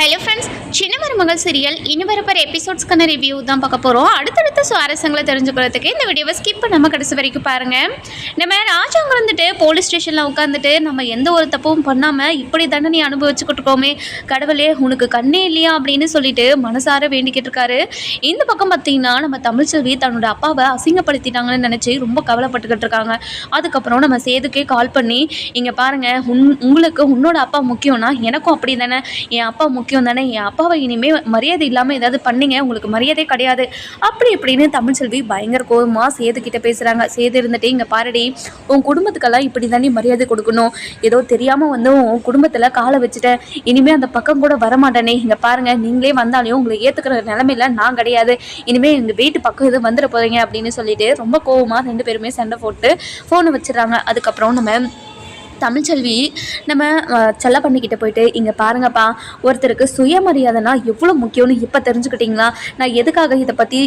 Hello friends, சின்ன மருமகள் serial இனி வரப்போகிற எபிசோட்ஸ்க்கான ரிவ்யூ தான் பார்க்க போகிறோம். அடுத்தடுத்த சுவாரஸ்யங்களை தெரிஞ்சுக்கிறதுக்கு இந்த வீடியோவை ஸ்கிப் பண்ணாமல் கடைசி வரைக்கும் பாருங்கள். நம்ம ராஜாங்க வந்துட்டு போலீஸ் ஸ்டேஷனில் உட்காந்துட்டு நம்ம எந்த ஒரு தப்பும் பண்ணாமல் இப்படி தண்டனை அனுபவிச்சுக்கிட்டு இருக்கோமே, கடவுளே உனக்கு கண்ணே இல்லையா அப்படின்னு சொல்லிட்டு மனசார வேண்டிக்கிட்டு இருக்காரு. இந்த பக்கம் பார்த்தீங்கன்னா நம்ம தமிழ்ச்செல்வி தன்னோட அப்பாவை அசிங்கப்படுத்திட்டாங்கன்னு நினச்சி ரொம்ப கவலைப்பட்டுக்கிட்டு இருக்காங்க. அதுக்கப்புறம் நம்ம சேதுக்கே கால் பண்ணி, இங்கே பாருங்கள், உங்களுக்கு உன்னோட அப்பா முக்கியம்னா எனக்கும் அப்படி தானே, என் அப்பா முக்கியம் தானே, என் அப்பாவை இனிமேல் மரியாதை இல்லாமல் ஏதாவது பண்ணிங்க, உங்களுக்கு மரியாதை கிடையாது அப்படி இப்படின்னு தமிழ்ச்செல்வி பயங்கர கோபமாக சேதுக்கிட்ட பேசுகிறாங்க. சேது இருந்துட்டு, இங்கே பாருடி, உன் குடும்பத்துக்கெல்லாம் இப்படி தானே மரியாதை கொடுக்கணும், ஏதோ தெரியாமல் வந்து உன் குடும்பத்தில் காலை வச்சுட்டேன், இனிமேல் அந்த பக்கம் கூட வரமாட்டேனே, இங்கே பாருங்கள், நீங்களே வந்தாலையும் உங்களை ஏற்றுக்கிற நிலமையில நான் கிடையாது, இனிமேல் எங்கள் வீட்டு பக்கம் இது வந்துட போகிறீங்க அப்படின்னு சொல்லிட்டு ரொம்ப கோபமாக ரெண்டு பேருமே சண்டை போட்டு ஃபோனை வச்சிடறாங்க. அதுக்கப்புறம் நம்ம தமிழ்ச்செல்வி நம்ம செல்ல பண்ணிக்கிட்ட போயிட்டு, இங்கே பாருங்கப்பா, ஒருத்தருக்கு சுயமரியாதைனா எவ்வளோ முக்கியம்னு இப்போ தெரிஞ்சுக்கிட்டிங்களா, நான் எதுக்காக இதை பற்றி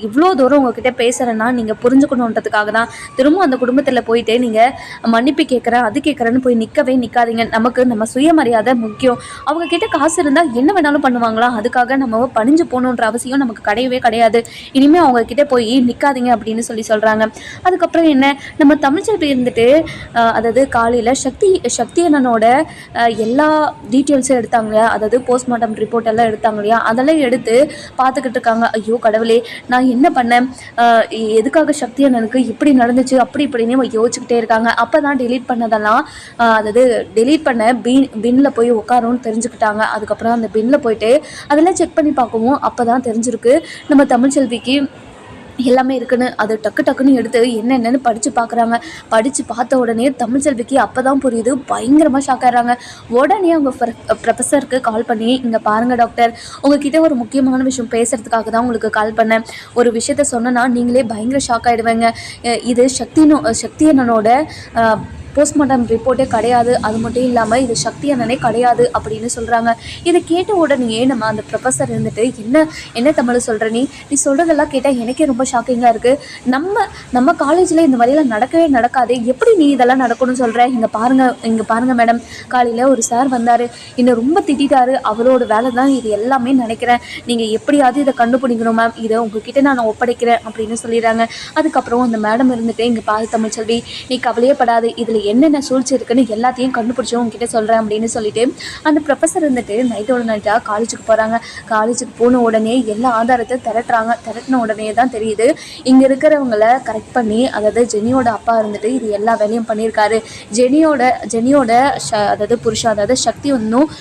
இவ்வளோ தூரம் உங்ககிட்ட பேசுகிறேன்னா நீங்கள் புரிஞ்சுக்கணுன்றதுக்காக தான். திரும்ப அந்த குடும்பத்தில் போயிட்டு நீங்கள் மன்னிப்பு கேட்குறேன் அது கேட்குறேன்னு போய் நிற்காதீங்க. நமக்கு நம்ம சுயமரியாதை முக்கியம். அவங்கக்கிட்ட காசு இருந்தால் என்ன வேணாலும் பண்ணுவாங்களா, அதுக்காக நம்ம பணிஞ்சு போகணுன்ற அவசியம் நமக்கு கிடையவே கிடையாது. இனிமேல் அவங்கக்கிட்ட போய் நிற்காதீங்க அப்படின்னு சொல்கிறாங்க. அதுக்கப்புறம் என்ன, நம்ம தமிழ்ச்செல்வி இருந்துட்டு அதாவது காலையில் சக்தி அண்ணனோட எல்லா டீட்டெயில்ஸும் எடுத்தாங்க இல்லையா, அதாவது போஸ்ட்மார்ட்டம் ரிப்போர்ட் எல்லாம் எடுத்தாங்க இல்லையா, அதெல்லாம் எடுத்து பார்த்துக்கிட்டு இருக்காங்க. ஐயோ கடவுளே, நான் என்ன பண்ணேன், எதுக்காக சக்தி அண்ணனுக்கு இப்படி நடந்துச்சு அப்படி இப்படின்னு யோசிச்சுக்கிட்டே இருக்காங்க. அப்போ தான் டெலீட் பண்ணதெல்லாம் அதாவது டெலீட் பண்ண பின்னில் போய் உட்காரும்னு தெரிஞ்சுக்கிட்டாங்க. அதுக்கப்புறம் அந்த பின்னில் போயிட்டு அதெல்லாம் செக் பண்ணி பார்க்கவும் அப்போ தான் தெரிஞ்சிருக்கு நம்ம தமிழ்ச்செல்விக்கு எல்லாமே இருக்குன்னு. அது டக்குன்னு எடுத்து என்னென்னு படித்து பார்க்குறாங்க. படித்து பார்த்த உடனே தமிழ்ச்செல்விக்கு அப்போ தான் புரியுது, பயங்கரமாக ஷாக் ஆகிறாங்க. உடனே அவங்க ப்ரொஃபஸருக்கு கால் பண்ணி, இங்கே பாருங்கள் டாக்டர், உங்ககிட்ட ஒரு முக்கியமான விஷயம் பேசுகிறதுக்காக தான் உங்களுக்கு கால் பண்ணேன். ஒரு விஷயத்த சொன்னேன்னா நீங்களே பயங்கர ஷாக் ஆகிடுவேங்க. இது சக்தி அண்ணனோட போஸ்ட்மார்ட்டம் ரிப்போர்ட்டே கிடையாது, அது மட்டும் இல்லாமல் இது சக்தி அண்ணனே கிடையாது அப்படின்னு சொல்கிறாங்க. இதை கேட்ட உடனே நம்ம அந்த ப்ரொஃபஸர் இருந்துட்டு, என்ன தமிழ் சொல்கிற, நீ சொல்கிறதெல்லாம் கேட்டால் எனக்கே ரொம்ப ஷாக்கிங்காக இருக்குது. நம்ம காலேஜில் இந்த மாதிரிலாம் நடக்கவே நடக்காது, எப்படி நீ இதெல்லாம் நடக்கணும்னு சொல்கிற? இங்கே பாருங்கள் மேடம், காலையில் ஒரு சார் வந்தார், இன்னும் ரொம்ப திட்டாரு, அவரோட வேலை தான் இது எல்லாமே நினைக்கிறேன், நீங்கள் எப்படியாவது இதை கண்டுபிடிக்கணும் மேம், இதை உங்ககிட்ட நான் ஒப்படைக்கிறேன் அப்படின்னு சொல்லிடுறாங்க. அதுக்கப்புறம் அந்த மேடம் இருந்துட்டு, இங்கே பாரு தமிழ்ச்செல்வி, நீ கவலையப்படாது, இதில் என்னென்ன சூழ்ச்சி இருக்குன்னு எல்லாத்தையும் கண்டுபிடிச்சி உங்ககிட்ட சொல்கிறேன் அப்படின்னு சொல்லிட்டு அந்த ப்ரொஃபஸர் இருந்துட்டு நைட்டோட நைட்டாக காலேஜுக்கு போகிறாங்க. காலேஜுக்கு போன உடனே எல்லா ஆதாரத்தை திரட்டின உடனே தான் தெரியுது, இங்கே இருக்கிறவங்களை கரெக்ட் பண்ணி, அதாவது ஜெனியோட அப்பா இருந்துட்டு இது எல்லா வேலையும் பண்ணியிருக்காரு. ஜெனியோட அதாவது புருஷன், அதாவது சக்தி ஒன்றும்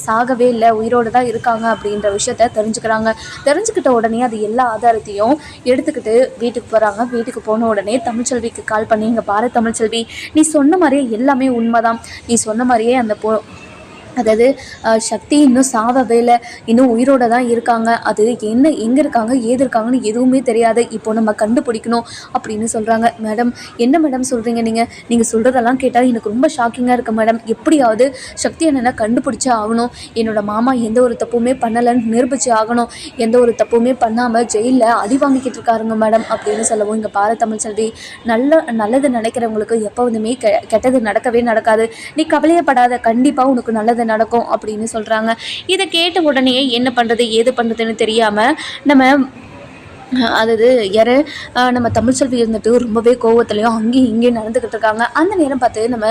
சாகவே இல்லை, உயிரோடு தான் இருக்காங்க அப்படின்ற விஷயத்த தெரிஞ்சுக்கிட்ட உடனே அது எல்லா ஆதாரத்தையும் எடுத்துக்கிட்டு வீட்டுக்கு போகிறாங்க. வீட்டுக்கு போன உடனே தமிழ்ச்செல்விக்கு கால் பண்ணி, இங்கே பாரு தமிழ்ச்செல்வி, நீ சொன்ன மாதிரியே எல்லாமே உண்மைதான், நீ சொன்ன மாதிரியே அந்த அதாவது சக்தி இன்னும் சாவவே இல்லை, இன்னும் உயிரோடு தான் இருக்காங்க, அது எங்கே இருக்காங்க ஏது இருக்காங்கன்னு எதுவுமே தெரியாது, இப்போ நம்ம கண்டுபிடிக்கணும் அப்படின்னு சொல்கிறாங்க. மேடம், என்ன மேடம் சொல்கிறீங்க, நீங்கள் சொல்கிறதெல்லாம் கேட்டால் எனக்கு ரொம்ப ஷாக்கிங்காக இருக்குது மேடம், எப்படியாவது சக்தி என்னென்ன கண்டுபிடிச்சே ஆகணும், என்னோடய மாமா எந்த ஒரு தப்புமே பண்ணலைன்னு நிரூபிச்சு ஆகணும், எந்த ஒரு தப்புமே பண்ணாமல் ஜெயிலில் அடி வாங்கிக்கிட்டு இருக்காருங்க மேடம் அப்படின்னு சொல்லவும், இங்கே பாரு தமிழ்ச்செல்வி, நல்லது நினைக்கிறவங்களுக்கு எப்போதுமே கெட்டது நடக்கவே நடக்காது, நீ கவலையப்படாத, கண்டிப்பாக உனக்கு நல்லது நடக்கும் அப்படின்னு சொல்றாங்க. இதை கேட்ட உடனே என்ன பண்றது ஏது பண்றதுன்னு தெரியாம நம்ம அதாவது நம்ம தமிழ்ச்செல்வி இருந்துட்டு ரொம்பவே கோவத்துலையும் அங்கேயும் இங்கேயும் நடந்துக்கிட்டு இருக்காங்க. அந்த நேரம் பார்த்து நம்ம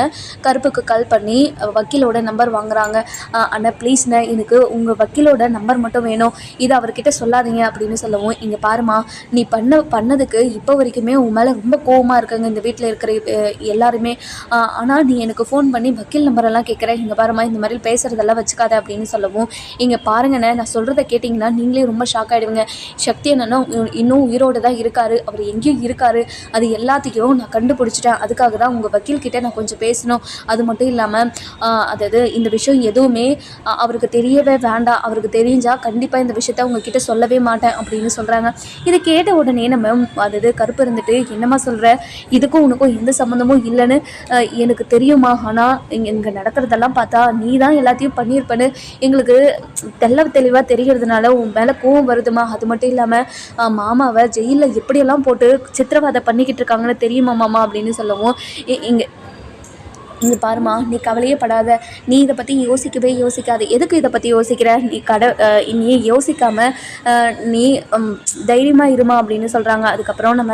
கருப்புக்கு கால் பண்ணி வக்கீலோட நம்பர் வாங்குறாங்க. அண்ணா ப்ளீஸ்ண்ணே, எனக்கு உங்கள் வக்கீலோட நம்பர் மட்டும் வேணும், இதை அவர்கிட்ட சொல்லாதீங்க அப்படின்னு சொல்லவும், இங்கே பாருமா, நீ பண்ணதுக்கு இப்போ வரைக்குமே உன் மேலே ரொம்ப கோவமாக இருக்காங்க இந்த வீட்டில் இருக்கிற எல்லாருமே, ஆனால் நீ எனக்கு ஃபோன் பண்ணி வக்கீல் நம்பரெல்லாம் கேட்குறேன், இங்கே பாருமா, இந்த மாதிரி பேசுகிறதெல்லாம் வச்சுக்காத அப்படின்னு சொல்லவும், இங்கே பாருங்கண்ணே, நான் சொல்கிறத கேட்டிங்கன்னா நீங்களே ரொம்ப ஷாக் ஆகிடுவீங்க, சக்தி என்னன்னா இன்னும் உயிரோடு தான் இருக்காரு, அவர் எங்கேயும் இருக்காரு, அது எல்லாத்தையும் நான் கண்டுபிடிச்சிட்டேன், அதுக்காக தான் உங்கள் வக்கீல்கிட்ட நான் கொஞ்சம் பேசணும், அது மட்டும் இல்லாமல் அதாவது இந்த விஷயம் எதுவுமே அவருக்கு தெரியவே வேண்டாம், அவருக்கு தெரிஞ்சால் கண்டிப்பாக இந்த விஷயத்த உங்ககிட்ட சொல்லவே மாட்டேன் அப்படின்னு சொல்கிறாங்க. இதை கேட்ட உடனே நம்ம அதாவது கருப்பு இருந்துட்டு, என்னம்மா சொல்கிற, இதுக்கும் உனக்கும் எந்த சம்மந்தமும் இல்லைன்னு எனக்கு தெரியுமா, ஆனால் இங்கே நடக்கிறதெல்லாம் பார்த்தா நீ தான் எல்லாத்தையும் பண்ணியிருப்பேன்னு எங்களுக்கு தெளிவாக தெரிகிறதுனால உன் மேலே கோவம் வருதுமா, அது மட்டும் இல்லாமல் மாமாவை ஜெயிலில் எப்படியெல்லாம் போட்டு சித்திரவதை பண்ணிக்கிட்டு இருக்காங்கன்னு தெரியுமா மாமா அப்படின்னு சொல்லவும், இங்கே பாருமா, நீ கவலையே படாத, நீ இதை பற்றி யோசிக்கவே யோசிக்காது. எதுக்கு இதை பற்றி யோசிக்கிற? நீ யோசிக்காமல் நீ தைரியமாக இருமா அப்படின்னு சொல்கிறாங்க. அதுக்கப்புறம் நம்ம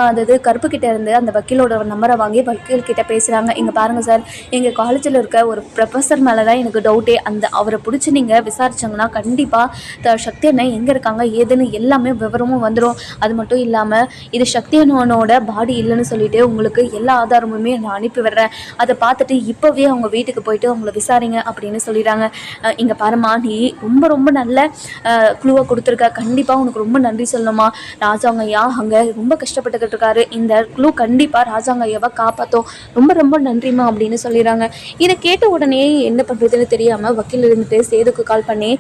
அதாவது கருப்புக்கிட்ட இருந்து அந்த வக்கீலோட நம்பரை வாங்கி வக்கீல்கிட்ட பேசுகிறாங்க. இங்கே பாருங்கள் சார், எங்கள் காலேஜில் இருக்க ஒரு ப்ரொஃபஸர் மேலே தான் எனக்கு டவுட்டே. அவரை பிடிச்சி நீங்கள் விசாரிச்சிங்கன்னா கண்டிப்பாக சக்தி அண்ணன் எங்கே இருக்காங்க ஏதுன்னு எல்லாமே விவரமும் வந்துடும். அது மட்டும் இல்லாமல் இது சக்தி அண்ணனோட பாடி இல்லைன்னு சொல்லிட்டு உங்களுக்கு எல்லா ஆதாரமுமே நான் அனுப்பி விடுறேன். அதை பார்த்துட்டு இப்போவே அவங்க வீட்டுக்கு போயிட்டு அவங்கள விசாரிங்க அப்படின்னு சொல்லிடுறாங்க. இங்கே பாருமா, நீ ரொம்ப ரொம்ப நல்ல க்ளூவை கொடுத்துருக்க, கண்டிப்பாக உனக்கு ரொம்ப நன்றி சொல்லணுமா. ராஜாங்க ஐயா அங்கே ரொம்ப கஷ்டப்பட்டுக்கிட்டு இருக்காரு, இந்த க்ளூ கண்டிப்பாக ராஜாங்க ஐயாவை காப்பாற்றும், ரொம்ப ரொம்ப நன்றிமா அப்படின்னு சொல்லிடுறாங்க. இதை கேட்ட உடனே என்ன பண்ணுறதுன்னு தெரியாமல் வக்கீல் இருந்துட்டு சேதுக்கு கால் பண்ணி,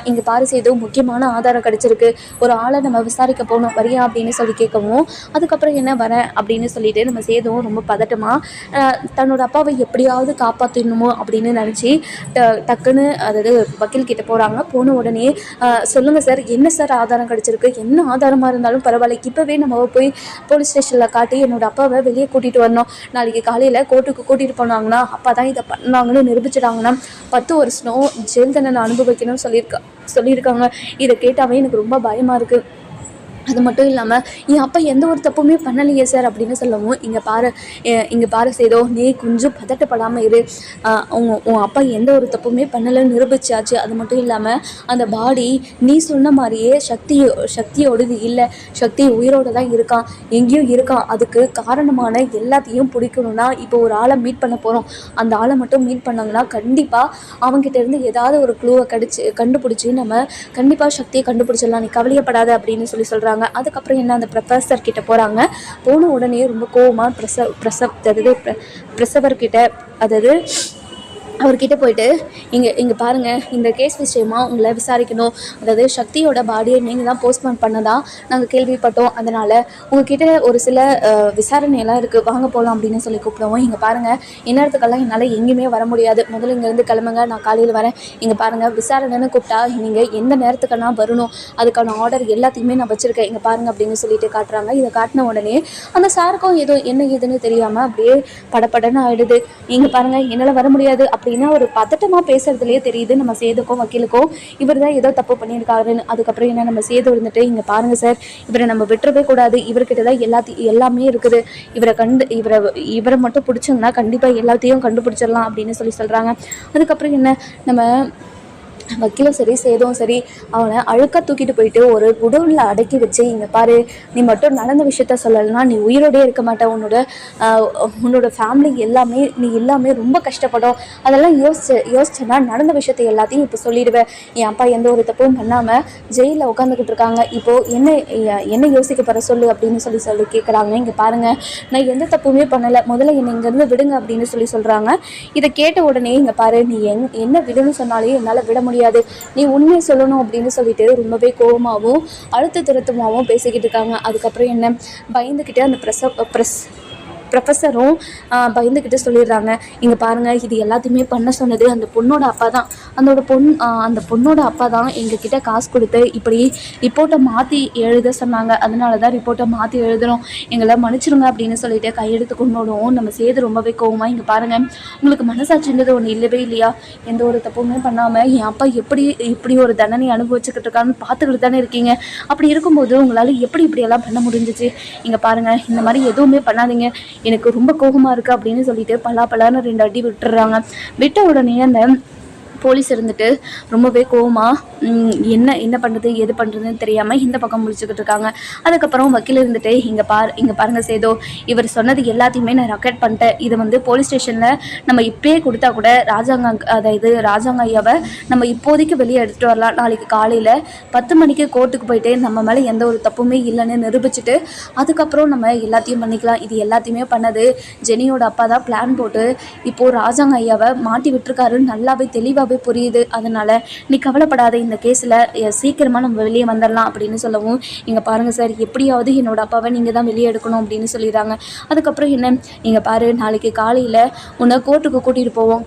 இங்கே பாரு சேது, முக்கியமான ஆதாரம் கிடச்சிருக்கு, ஒரு ஆளை நம்ம விசாரிக்க போகணும், வரியா அப்படின்னு சொல்லி கேட்கவும், அதுக்கப்புறம் என்ன வரேன் அப்படின்னு சொல்லிட்டு நம்ம சேதுவும் ரொம்ப பதட்டமாக தன்னோட அப்பாவை எப்படியாவது காப்பாற்றணுமோ அப்படின்னு நினச்சி டக்குன்னு அதாவது வக்கீல்கிட்ட போகிறாங்க. போன உடனே சொல்லுங்கள் சார், என்ன சார் ஆதாரம் கிடச்சிருக்கு, என்ன ஆதாரமாக இருந்தாலும் பரவாயில்ல, இப்போவே நம்ம போய் போலீஸ் ஸ்டேஷனில் காட்டி என்னோடய அப்பாவை வெளியே கூட்டிகிட்டு வரணும், நாளைக்கு காலையில் கோர்ட்டுக்கு கூட்டிகிட்டு போனாங்கன்னா அப்பா தான் இதை பண்ணாங்கன்னு நிரூபிச்சிட்டாங்கன்னா 10 வருஷம் ஜெயில் தண்டனை அனுபவிக்கணும்னு சொல்லியிருக்காங்க. இதை கேட்டாவே எனக்கு ரொம்ப பயமாக இருக்குது. அது மட்டும் இல்லாமல் என் அப்பா எந்த ஒரு தப்புமே பண்ணலையே சார் அப்படின்னு சொல்லவும், இங்கே பாரு சேதோ, நீ கொஞ்சம் பதட்டப்படாமல் இரு, உன் அப்பா எந்த ஒரு தப்புமே பண்ணலைன்னு நிரூபிச்சாச்சு. அது மட்டும் இல்லாமல் அந்த பாடி நீ சொன்ன மாதிரியே சக்தியோடது இல்லை, சக்தி உயிரோடு தான் இருக்கான், எங்கேயும் இருக்கான். அதுக்கு காரணமான எல்லாத்தையும் பிடிக்கணும்னா இப்போ ஒரு ஆளை மீட் பண்ண போகிறோம், அந்த ஆளை மட்டும் மீட் பண்ணாங்கன்னா கண்டிப்பாக அவங்ககிட்ட இருந்து ஏதாவது ஒரு க்ளூவை கண்டுபிடிச்சி நம்ம கண்டிப்பாக சக்தியை கண்டுபிடிச்சிடலாம், நீ கவலையப்படாத அப்படின்னு சொல்கிறாங்க. அதுக்கப்புறம் என்ன, அந்த ப்ரொஃபஸர் கிட்ட போகிறாங்க. போன உடனே ரொம்ப கோவமாக பிரசவர்கிட்ட அதாவது அவர்கிட்ட போயிட்டு, இங்கே பாருங்கள், இந்த கேஸ் விஷயமா உங்களை விசாரிக்கணும், அதாவது சக்தியோட பாடியை நீங்கள் தான் போஸ்ட்மார்ட்டம் பண்ணதான் நாங்கள் கேள்விப்பட்டோம், அதனால் உங்ககிட்ட ஒரு சில விசாரணையெல்லாம் இருக்குது, வாங்க போகலாம் அப்படின்னு சொல்லி கூப்பிடுவோம். இங்கே பாருங்கள், இந்நேரத்துக்கெல்லாம் என்னால் எங்கேயுமே வர முடியாது, முதல்ல இங்கேருந்து கிளம்புங்க, நான் காலையில் வரேன். இங்கே பாருங்கள், விசாரணைன்னு கூப்பிட்டா நீங்கள் எந்த நேரத்துக்குன்னா வரணும், அதுக்கான ஆர்டர் எல்லாத்தையுமே நான் வச்சுருக்கேன், இங்கே பாருங்கள் அப்படின்னு சொல்லிட்டு காட்டுறாங்க. இதை காட்டின உடனே அந்த சாருக்கும் என்ன ஏதுன்னு தெரியாமல் அப்படியே படப்படன்னு ஆகிடுது. இங்கே பாருங்கள், என்னால் வர முடியாது அப்படின்னா ஒரு பதட்டமாக பேசுறதுலேயே தெரியுது நம்ம சேதுக்கும் வக்கீலுக்கும் இவர் தான் ஏதோ தப்பு பண்ணியிருக்காருன்னு. அதுக்கப்புறம் என்ன, நம்ம சேது இருந்துட்டு, இங்கே பாருங்கள் சார், இவரை நம்ம விட்டுறவே கூடாது, இவர்கிட்ட தான் எல்லாமே இருக்குது, இவரை மட்டும் பிடிச்சோங்கன்னா கண்டிப்பாக எல்லாத்தையும் கண்டுபிடிச்சிடலாம் அப்படின்னு சொல்கிறாங்க. அதுக்கப்புறம் என்ன, நம்ம வக்கீலும் சரி சேதும் சரி அவனை அழுக்காக தூக்கிட்டு போயிட்டு ஒரு குடோனில் அடக்கி வச்சு, இங்கே பாரு, நீ மட்டும் நடந்த விஷயத்த சொல்லலைன்னா நீ உயிரோடே இருக்க மாட்டேன், உன்னோட ஃபேமிலி எல்லாமே ரொம்ப கஷ்டப்படும், அதெல்லாம் யோசிச்சேன்னா நடந்த விஷயத்த எல்லாத்தையும் இப்போ சொல்லிடுவேன், என் அப்பா எந்த ஒரு தப்பும் பண்ணாமல் ஜெயிலில் உட்காந்துக்கிட்டு இருக்காங்க, இப்போது என்ன யோசிக்க போகிற சொல்லு அப்படின்னு சொல்லி கேட்குறாங்க. இங்கே பாருங்கள், நான் எந்த தப்புமே பண்ணலை, முதல்ல என்னை இங்கேருந்து விடுங்க அப்படின்னு சொல்கிறாங்க. இதை கேட்ட உடனே, இங்கே பாரு, நீ என்ன விடுன்னு சொன்னாலே என்னால் விட முடியாது, நீ உண்மையை சொல்லணும் அப்படின்னு சொல்லிட்டு ரொம்பவே கோபமாகவும் அழுத்த திருத்தமாகவும் பேசிக்கிட்டு இருக்காங்க. அதுக்கப்புறம் என்ன, பயந்துக்கிட்டே அந்த ப்ரொஃபஸரும் பயந்துக்கிட்டு சொல்லிடுறாங்க. இங்கே பாருங்கள், இது எல்லாத்தையுமே பண்ண சொன்னது அந்த பொண்ணோட அப்பா தான், அந்த பொண்ணோட அப்பா தான் எங்ககிட்ட காசு கொடுத்து இப்படி ரிப்போர்ட்டை மாற்றி எழுத சொன்னாங்க, அதனால தான் ரிப்போர்ட்டை மாற்றி எழுதுகிறோம், எங்களை மன்னிச்சிருங்க அப்படின்னு சொல்லிட்டு கையெடுத்து கொண்டோடும். நம்ம சேது ரொம்பவே கோவமாக, இங்கே பாருங்கள், உங்களுக்கு மனசாட்சின்றது ஒன்று இல்லவே இல்லையா, எந்த ஒரு தப்புமே பண்ணாமல் என் அப்பா இப்படி ஒரு தண்டனை அனுபவிச்சுக்கிட்டு இருக்கான்னு பார்த்துக்கிட்டு தானே இருக்கீங்க, அப்படி இருக்கும்போது உங்களால் இப்படியெல்லாம் பண்ண முடிஞ்சிச்சு, இங்கே பாருங்கள், இந்த மாதிரி எதுவுமே பண்ணாதீங்க, எனக்கு ரொம்ப கோபமாக இருக்குது அப்படின்னு சொல்லிட்டு பலான்னு 2 அடி விட்டுறாங்க. விட்ட உடனே அந்த போலீஸ் இருந்துட்டு ரொம்பவே கோவமாக என்ன பண்ணுறது எது பண்ணுறதுன்னு தெரியாமல் இந்த பக்கம் முடிச்சுக்கிட்டு இருக்காங்க. அதுக்கப்புறம் வக்கீல் இருந்துட்டு, இங்கே பாருங்கள் சேதோ, இவர் சொன்னது எல்லாத்தையுமே நான் ரெக்கார்ட் பண்ணிட்டேன், இதை போலீஸ் ஸ்டேஷனில் நம்ம இப்போயே கொடுத்தா கூட ராஜாங்க ஐயாவை நம்ம இப்போதைக்கு வெளியே எடுத்துகிட்டு வரலாம், நாளைக்கு காலையில் 10 மணிக்கு கோர்ட்டுக்கு போயிட்டு நம்ம மேலே எந்த ஒரு தப்புமே இல்லைன்னு நிரூபிச்சுட்டு அதுக்கப்புறம் நம்ம எல்லாத்தையும் பண்ணிக்கலாம். இது எல்லாத்தையுமே பண்ணது ஜெனியோட அப்பா தான் பிளான் போட்டு இப்போது ராஜாங்க ஐயாவை மாட்டி விட்டுருக்காருன்னு நல்லாவே தெளிவாக நல்லாவே புரியுது. அதனால் நீ கவலைப்படாத, இந்த கேஸில் சீக்கிரமாக நம்ம வெளியே வந்துடலாம் அப்படின்னு சொல்லவும், இங்கே பாருங்கள் சார், எப்படியாவது என்னோடய அப்பாவை நீங்கள் தான் வெளியே எடுக்கணும் அப்படின்னு சொல்லிடுறாங்க. அதுக்கப்புறம் என்ன, நீங்கள் பாரு, நாளைக்கு காலையில் உன்னை கோர்ட்டுக்கு கூட்டிகிட்டு போவோம்.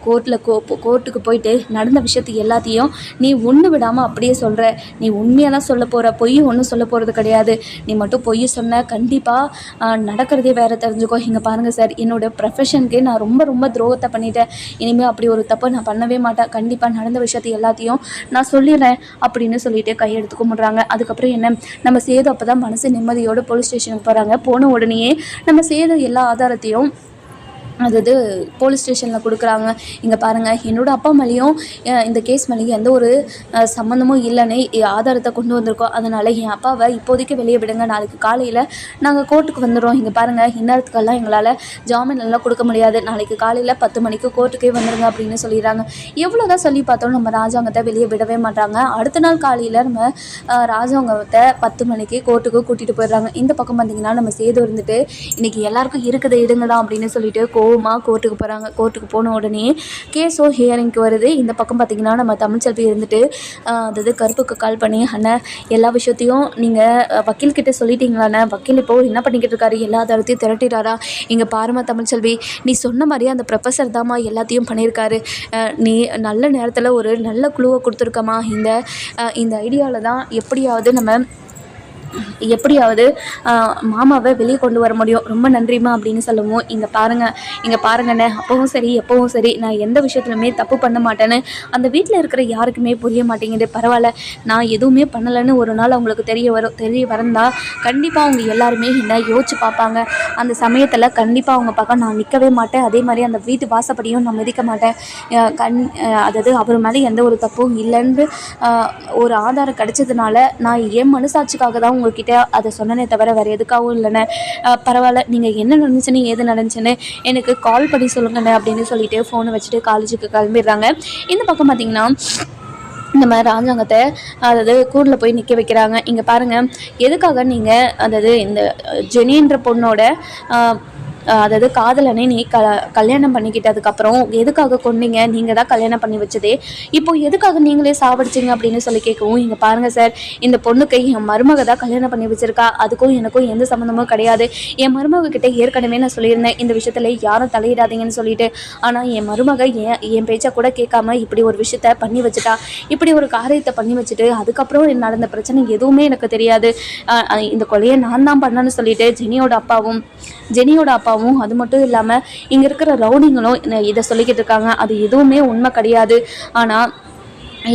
கோர்ட்டுக்கு போயிட்டு நடந்த விஷயத்தை எல்லாத்தையும் நீ ஒன்று விடாமல் அப்படியே சொல்கிற. நீ உண்மையாக தான் சொல்ல போகிற, பொய் ஒன்றும் சொல்ல போகிறது கிடையாது. நீ மட்டும் பொய் சொன்ன கண்டிப்பாக நடக்கிறதே வேறு தெரிஞ்சுக்கோ. இங்கே பாருங்கள் சார், என்னோடய ப்ரொஃபஷனுக்கு நான் ரொம்ப ரொம்ப துரோகத்தை பண்ணிட்டேன். இனிமேல் அப்படி ஒரு தப்பை நான் பண்ணவே மாட்டேன். கண்டிப்பாக நடந்த விஷயத்தை எல்லாத்தையும் நான் சொல்லிடுறேன் அப்படின்னு சொல்லிட்டு கையெடுத்து கும்பிட்றாங்க. அதுக்கப்புறம் என்ன, நம்ம சேது அப்போ தான் மனசு நிம்மதியோடு போலீஸ் ஸ்டேஷனுக்கு போகிறாங்க. போன உடனேயே நம்ம சேது எல்லா ஆதாரத்தையும் அதாவது போலீஸ் ஸ்டேஷனில் கொடுக்குறாங்க. இங்கே பாருங்கள், என்னோடய அப்பா மேலேயும் இந்த கேஸ் மேலேயும் எந்த ஒரு சம்மந்தமும் இல்லைன்னு ஆதாரத்தை கொண்டு வந்திருக்கோம். அதனால் என் அப்பாவை இப்போதைக்கு வெளியே விடுங்க. நாளைக்கு காலையில் நாங்கள் கோர்ட்டுக்கு வந்துடுறோம். இங்கே பாருங்கள், இந்நேரத்துக்கெல்லாம் எங்களால் ஜாமீன் எல்லாம் கொடுக்க முடியாது. நாளைக்கு காலையில் 10 மணிக்கு கோர்ட்டுக்கே வந்துடுங்க அப்படின்னு சொல்லிடுறாங்க. எவ்வளோ தான் சொல்லி பார்த்தோம், நம்ம ராஜாங்கத்தை வெளியே விடவே மாட்டாங்க. அடுத்த நாள் காலையில் நம்ம ராஜாங்கத்தை 10 மணிக்கு கோர்ட்டுக்கு கூட்டிகிட்டு போயிடுறாங்க. இந்த பக்கம் பார்த்திங்கன்னா நம்ம சேது இருந்துட்டு இன்றைக்கி எல்லாருக்கும் இருக்குது இடுங்கடா அப்படின்னு சொல்லிட்டு கோர்ட்டுக்கு போகிறாங்க. கோர்ட்டுக்கு போன உடனே கேஸோ ஹியரிங்க்கு வருது. இந்த பக்கம் பார்த்திங்கன்னா நம்ம தமிழ்ச்செல்வி இருந்துட்டு அதாவது கருப்புக்கு கால் பண்ணி, அண்ணன் எல்லா விஷயத்தையும் நீங்கள் வக்கீல்கிட்ட சொல்லிட்டீங்களாண்ணே? வக்கீல் இப்போ என்ன பண்ணிக்கிட்டு இருக்காரு, எல்லா ஆதாரத்தையும் திரட்டிடாரா? இங்கே பாருமா தமிழ்ச்செல்வி, நீ சொன்ன மாதிரியே அந்த ப்ரொஃபஸர் தாம்மா எல்லாத்தையும் பண்ணியிருக்காரு. நீ நல்ல நேரத்தில் ஒரு நல்ல குழுவை கொடுத்துருக்கம்மா. இந்த ஐடியாவில் தான் எப்படியாவது மாமாவை வெளியே கொண்டு வர முடியும். ரொம்ப நன்றிம்மா அப்படின்னு சொல்லவும், இங்கே பாருங்கண்ணே, அப்பவும் சரி எப்பவும் சரி நான் எந்த விஷயத்துலையுமே தப்பு பண்ண மாட்டேன்னு அந்த வீட்டில் இருக்கிற யாருக்குமே புரிய மாட்டேங்குது. பரவாயில்ல, நான் எதுவுமே பண்ணலைன்னு ஒரு நாள் அவங்களுக்கு தெரிய வரந்தா கண்டிப்பாக அவங்க எல்லாருமே என்ன யோசிச்சு பார்ப்பாங்க. அந்த சமயத்தில் கண்டிப்பாக அவங்க பக்கம் நான் நிற்கவே மாட்டேன். அதே மாதிரி அந்த வீட்டு வாசப்படியும் நான் மிதிக்க மாட்டேன். அதாவது அவர் மேலே எந்த ஒரு தப்பும் இல்லைன்னு ஒரு ஆதாரம் கிடைச்சதுனால நான் என் மனசாட்சிக்காக தான் உங்ககிட்ட அதை சொன்னனே தவிர வேறு எதுக்காகவும் இல்லைண்ணே. பரவாயில்ல, நீங்கள் என்ன நடந்துச்சுன்னு ஏது நடந்துச்சுன்னு எனக்கு கால் பண்ணி சொல்லுங்கண்ணே அப்படின்னு சொல்லிட்டு ஃபோனை வச்சுட்டு காலேஜுக்கு கிளம்பிடுறாங்க. இந்த பக்கம் பார்த்திங்கன்னா நம்ம ராஜாங்கத்தை அதாவது கூரில் போய் நிற்க வைக்கிறாங்க. இங்கே பாருங்கள், எதுக்காக நீங்கள் அதாவது இந்த ஜெனின்ற பொண்ணோட அதாவது காதலனை நீ கல்யாணம் பண்ணிக்கிட்டதுக்கப்புறம் எதுக்காக கொண்டீங்க? நீங்கள் தான் கல்யாணம் பண்ணி வச்சதே, இப்போது எதுக்காக நீங்களே சாவடிச்சிங்க அப்படின்னு சொல்லி கேட்கவும், இங்கே பாருங்கள் சார், இந்த பொண்ணுக்கு என் மருமக தான் கல்யாணம் பண்ணி வச்சுருக்கா. அதுக்கும் எனக்கும் எந்த சம்மந்தமும் கிடையாது. என் மருமக கிட்டே ஏற்கனவே நான் சொல்லியிருந்தேன் இந்த விஷயத்தில் யாரும் தலையிடாதீங்கன்னு சொல்லிட்டு. ஆனால் என் மருமக என் பேச்சை கூட கேட்காம இப்படி ஒரு விஷயத்த பண்ணி வச்சுட்டா. இப்படி ஒரு காரியத்தை பண்ணி வச்சுட்டு அதுக்கப்புறம் நடந்த பிரச்சனை எதுவுமே எனக்கு தெரியாது. இந்த கொலையை நான் தான் பண்ணேன்னு சொல்லிட்டு ஜெனியோட அப்பாவும் அது மட்டும் இல்லாமல் இங்கே இருக்கிற ரவுடிங்களும் இதை சொல்லிக்கிட்டு இருக்காங்க. அது எதுவுமே உண்மை கிடையாது. ஆனால்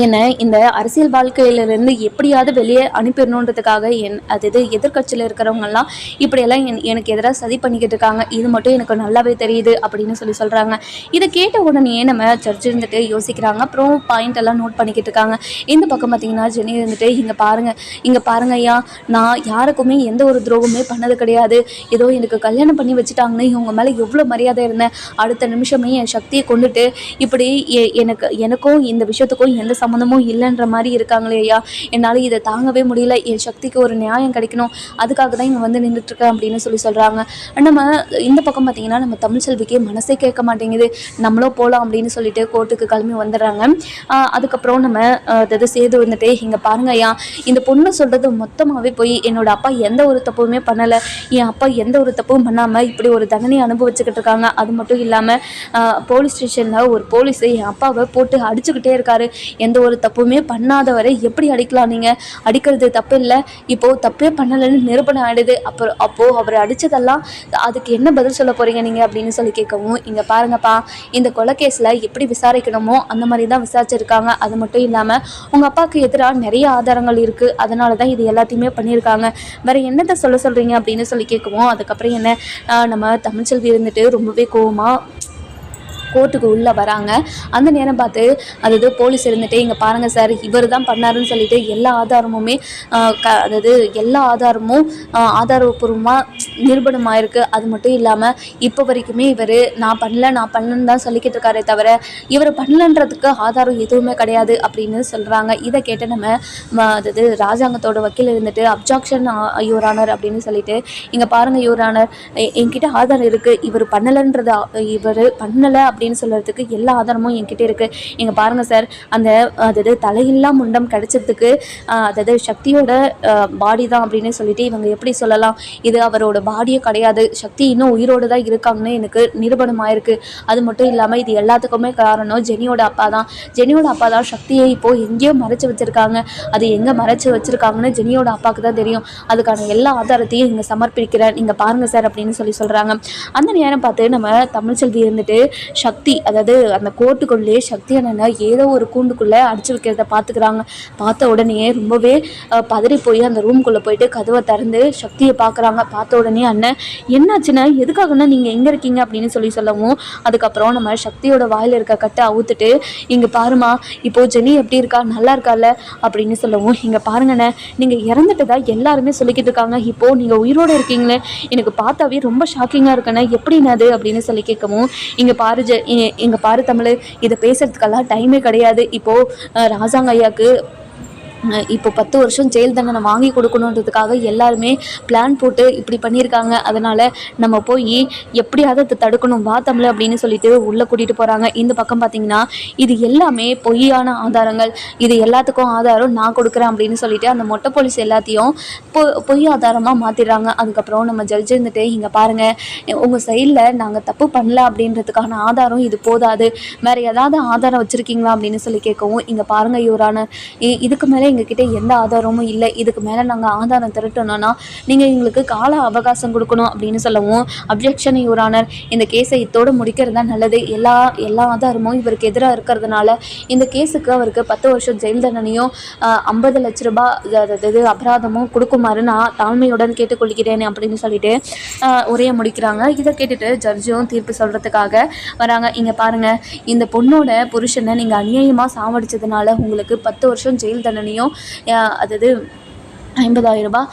என்னை இந்த அரசியல் வாழ்க்கையிலேருந்து எப்படியாவது வெளியே அனுப்பிடணுன்றதுக்காக அது எதிர்கட்சியில் இருக்கிறவங்கெல்லாம் இப்படியெல்லாம் எனக்கு எதிராக சதி பண்ணிக்கிட்டு இருக்காங்க. இது மட்டும் எனக்கு நல்லாவே தெரியுது அப்படின்னு சொல்கிறாங்க. இதை கேட்ட உடனே நம்ம சர்ச் இருந்துட்டு யோசிக்கிறாங்க. அப்புறம் பாயிண்ட் எல்லாம் நோட் பண்ணிக்கிட்டு இருக்காங்க. இந்த பக்கம் பார்த்திங்கன்னா ஜெனி இருந்துட்டு இங்கே பாருங்க ஐயா, நான் யாருக்குமே எந்த ஒரு துரோகமே பண்ணது கிடையாது. ஏதோ எனக்கு கல்யாணம் பண்ணி வச்சுட்டாங்கன்னு இவங்க மேலே எவ்வளோ மரியாதை இருந்தேன். அடுத்த நிமிஷமே என் சக்தியை கொண்டுட்டு இப்படி எனக்கும் இந்த விஷயத்துக்கும் எந்த சம்மந்தமும் இல்லைன்ற மாதிரி இருக்காங்களே ஐயா, என்னால் இதை தாங்கவே முடியல. என் சக்திக்கு ஒரு நியாயம் கிடைக்கணும், அதுக்காக தான் இங்கே வந்து நின்றுட்டுருக்கேன் அப்படின்னு சொல்கிறாங்க. நம்ம இந்த பக்கம் பார்த்திங்கன்னா நம்ம தமிழ்ச்செல்விக்கு மனசே கேட்க மாட்டேங்குது. நம்மளும் போகலாம் அப்படின்னு சொல்லிட்டு கோர்ட்டுக்கு கிளம்பி வந்துடுறாங்க. அதுக்கப்புறம் நம்ம அதாவது சேது வந்துட்டு, இங்கே பாருங்க ஐயா, இந்த பொண்ணு சொல்கிறது மொத்தமாகவே போய் என்னோட அப்பா எந்த ஒரு தப்புமே பண்ணலை. என் அப்பா எந்த ஒரு தப்பும் பண்ணாமல் இப்படி ஒரு தண்டனையை அனுபவிச்சுக்கிட்டு இருக்காங்க. அது மட்டும் இல்லாமல் போலீஸ் ஸ்டேஷனில் ஒரு போலீஸை என் அப்பாவை போட்டு அடிச்சுக்கிட்டே இருக்காரு. எந்த ஒரு தப்புமே பண்ணாதவரை எப்படி அடிக்கலாம்? நீங்கள் அடிக்கிறது தப்பு இல்லை, இப்போது தப்பே பண்ணலைன்னு நிரூபணம் ஆகிடுது. அப்போது அவர் அடித்ததெல்லாம் அதுக்கு என்ன பதில் சொல்ல போகிறீங்க நீங்கள் அப்படின்னு சொல்லி கேட்கவும், இங்கே பாருங்கப்பா, இந்த கொலை கேஸில் எப்படி விசாரிக்கணுமோ அந்த மாதிரி தான் விசாரிச்சிருக்காங்க. அது மட்டும் இல்லாமல் உங்கள் அப்பாவுக்கு எதிராக நிறைய ஆதாரங்கள் இருக்குது, அதனால தான் இது எல்லாத்தையுமே பண்ணியிருக்காங்க. வேறு என்னத்தை சொல்கிறீங்க அப்படின்னு சொல்லி கேட்கவும், அதுக்கப்புறம் என்ன நம்ம தமிழ்ச்செல்வி இருந்துட்டு ரொம்பவே கோவமாக கோர்ட்டுக்கு உள்ளே வராங்க. அந்த நேரம் பார்த்து அதாவது போலீஸ் இருந்துட்டு, இங்கே பாருங்கள் சார், இவர் தான் பண்ணாருன்னு சொல்லிட்டு எல்லா ஆதாரமுமே அதாவது எல்லா ஆதாரமும் ஆதாரபூர்வமாக நிரூபணமாக இருக்குது. அது மட்டும் இல்லாமல் இப்போ வரைக்குமே இவர் நான் பண்ணலன்னு தான் சொல்லிக்கிட்டு இருக்காரே தவிர இவர் பண்ணலன்றதுக்கு ஆதாரம் எதுவுமே கிடையாது அப்படின்னு சொல்கிறாங்க. இதை கேட்டு நம்ம அதாவது ராஜாங்கத்தோட வக்கீல் இருந்துட்டு அப்ஜெக்ஷன் யுவர் ஆனர் அப்படின்னு சொல்லிட்டு, இங்கே பாருங்கள் யுவர் ஆனர், என்கிட்ட ஆதாரம் இருக்குது, இவர் பண்ணலை அப்படின்னு சொல்கிறதுக்கு எல்லா ஆதாரமும் என்கிட்ட இருக்குது. இங்கே பாருங்கள் சார், அந்த அதாவது தலையில்லா முண்டம் கிடைச்சதுக்கு அதாவது சக்தியோட பாடி தான் அப்படின்னு சொல்லிட்டு இவங்க எப்படி சொல்லலாம்? இது அவரோட பாடியே கிடையாது, சக்தி இன்னும் உயிரோடு தான் இருக்காங்கன்னு எனக்கு நிரூபணம் ஆயிருக்கு. அது மட்டும் இல்லாமல் இது எல்லாத்துக்குமே காரணம் ஜெனியோட அப்பா தான். ஜெனியோட அப்பா தான் சக்தியை இப்போது எங்கேயோ மறைச்சி வச்சுருக்காங்க. அது எங்கே மறைச்சி வச்சுருக்காங்கன்னு ஜெனியோட அப்பாவுக்கு தான் தெரியும். அதுக்கான எல்லா ஆதாரத்தையும் இங்கே சமர்ப்பிக்கிறேன், நீங்கள் பாருங்கள் சார் அப்படின்னு சொல்கிறாங்க. அந்த நேரம் பார்த்து நம்ம தமிழ்ச்செல்வி இருந்துட்டு சக்தி அதாவது அந்த கோர்ட்டுக்குள்ளேயே சக்தி அண்ணனை ஏதோ ஒரு கூண்டுக்குள்ளே அடிச்சு வைக்கிறத பார்த்துக்கிறாங்க. பார்த்த உடனே ரொம்பவே பதறி போய் அந்த ரூம்குள்ளே போயிட்டு கதவை திறந்து சக்தியை பார்க்குறாங்க. பார்த்த உடனே அண்ணன் என்னாச்சுன்னா எதுக்காகன்னா நீங்கள் எங்கே இருக்கீங்க அப்படின்னு சொல்லவும் அதுக்கப்புறம் நம்ம சக்தியோட வாயில் இருக்க கட்டை அவுத்துட்டு இங்கே பாருமா இப்போது ஜெனி எப்படி இருக்கா, நல்லா இருக்கால அப்படின்னு சொல்லவும், இங்கே பாருங்கண்ணே நீங்கள் இறந்துட்டதா எல்லாருமே சொல்லிக்கிட்டு இருக்காங்க, இப்போது நீங்கள் உயிரோடு இருக்கீங்களே, எனக்கு பார்த்தாவே ரொம்ப ஷாக்கிங்காக இருக்கண்ணே, எப்படின்னது அப்படின்னு சொல்லி கேட்கவும், இங்கே பாரு தமிழ், இதை பேசுறதுக்கெல்லாம் டைமே கிடையாது. இப்போது ராஜாங்க ஐயாவுக்கு இப்போ 10 வருஷம் ஜெயில் தண்டனை வாங்கி கொடுக்கணுன்றதுக்காக எல்லாருமே பிளான் போட்டு இப்படி பண்ணியிருக்காங்க. அதனால் நம்ம போய் எப்படியாவது அதை தடுக்கணும், வா தமிழ் அப்படின்னு சொல்லிட்டு உள்ளே கூட்டிகிட்டு போகிறாங்க. இந்த பக்கம் பார்த்திங்கன்னா இது எல்லாமே பொய்யான ஆதாரங்கள், இது எல்லாத்துக்கும் ஆதாரம் நான் கொடுக்குறேன் அப்படின்னு சொல்லிட்டு அந்த மொட்டை போலீஸ் எல்லாத்தையும் பொய் ஆதாரமாக மாற்றிடுறாங்க. அதுக்கப்புறம் நம்ம ஜட்ஜ் இருந்துட்டு இங்கே பாருங்கள், உங்கள் சைடில் நாங்கள் தப்பு பண்ணல அப்படின்றதுக்கான ஆதாரம் இது போதாது, வேறு ஏதாவது ஆதாரம் வச்சுருக்கீங்களா அப்படின்னு சொல்லி கேட்கவும், இங்கே பாருங்கள் யுவரானர், இதுக்கு மேலே எங்ககிட்ட எந்த ஆதாரமும் இல்லை, இதுக்கு மேலே நாங்கள் ஆதாரம் திரட்டணும்னா நீங்கள் எங்களுக்கு கால அவகாசம் கொடுக்கணும் அப்படின்னு சொல்லவும், அப்ஜெக்ஷன் யுவரானர், இந்த கேஸை இத்தோடு முடிக்கிறது தான் நல்லது, எல்லா ஆதாரமும் இவருக்கு எதிராக இருக்கிறதுனால இந்த கேஸுக்கு அவருக்கு 10 வருஷம் ஜெயில் தண்டனையும் 50 லட்ச ரூபாய் அதாவது அபராதமும் கொடுக்குமாறு நான் தாழ்மையுடன் கேட்டுக்கொள்கிறேன் அப்படின்னு சொல்லிட்டு உரையை முடிக்கிறாங்க. இதை கேட்டுட்டு ஜட்ஜும் தீர்ப்பு சொல்கிறதுக்காக வராங்க. இங்கே பாருங்கள், இந்த பொண்ணோட புருஷனை நீங்கள் அநியாயமாக சாவடிச்சதுனால உங்களுக்கு 10 வருஷம் ஜெயில் தண்டனையும் அதாவது 50,000 ரூபாய்